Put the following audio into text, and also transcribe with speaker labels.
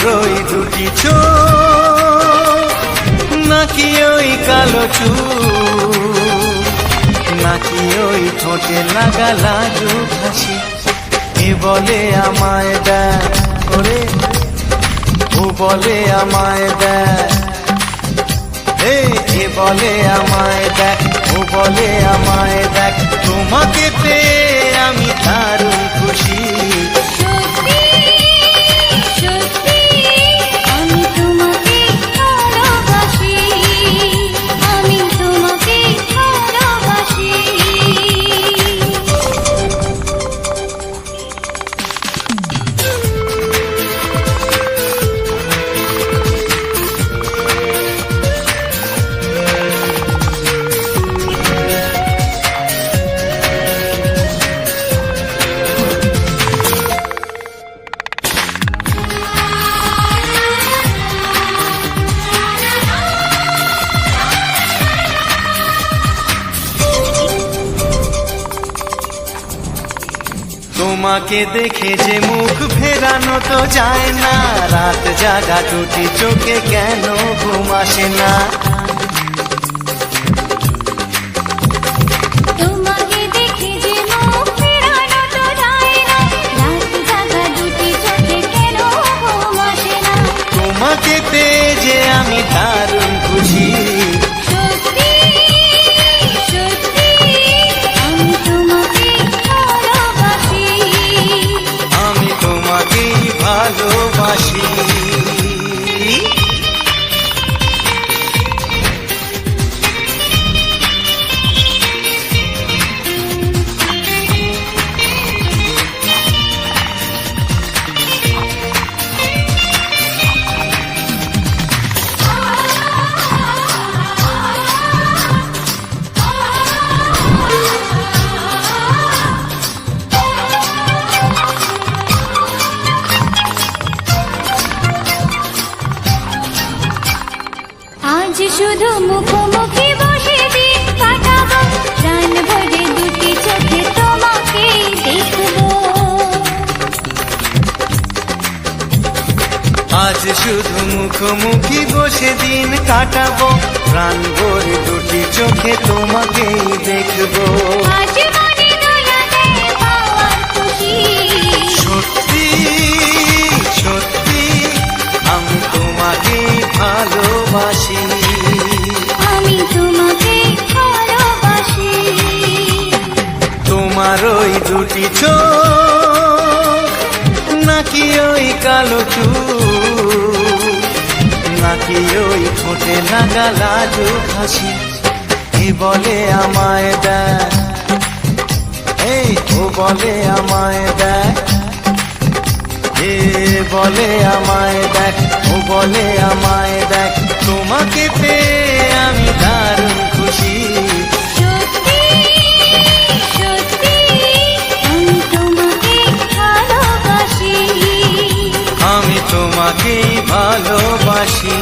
Speaker 1: তোমার ওই দুটি চোখ নাকি ওই কালো চুল নাকি ওই ঠোঁটে লাগা লাজুক হাসি এ বলে আমায় দেখ ওরে ও বলে আমায় দেখ এ বলে আমায় দেখ ও বলে আমায় দেখ তোমাকে পেয়ে আমি দারুণ খুশি তোমাকে দেখে যে মুখ ফেরানো তো যায় না রাত জাগা দুটি চোখে কেন ঘুম আসে না
Speaker 2: তোমাকে দেখে যে মুখ ফেরানো তো যায় না রাত জাগা দুটি চোখে কেন ঘুম আসে না
Speaker 1: তোমাকে পেয়ে যে আমি দারুণ খুশি ভালোবাসি
Speaker 2: আজ শুধু মুখোমুখি বসে দিন কাটাবো প্রাণ ভরে দুটি চোখে তোমাকে দেখবো
Speaker 1: আজ শুধু মুখোমুখি বসে দিন কাটাবো প্রাণ ভরে দুটি চোখে তোমাকেই দেখবো
Speaker 2: আজ মনে দোলাতে পাওয়ার খুশি
Speaker 1: সত্যি সত্যি আমি তোমাকে ভালোবাসি
Speaker 2: আমি তোমাকে ভালোবাসি
Speaker 1: তোমার ওই দুটি চোখ নাকি ওই কালো চুল নাকি ওই ঠোঁটে লাগা লাজুক হাসি এ বলে আমায় দেখ ও বলে আমায় দেখ এ বলে আমায় দেখ ও বলে আমায় দেখ তোমাকে পেয়ে আমি দারুণ খুশি
Speaker 2: সত্যি সত্যি আমি তোমাকে ভালোবাসি
Speaker 1: আমি তোমাকেই ভালোবাসি।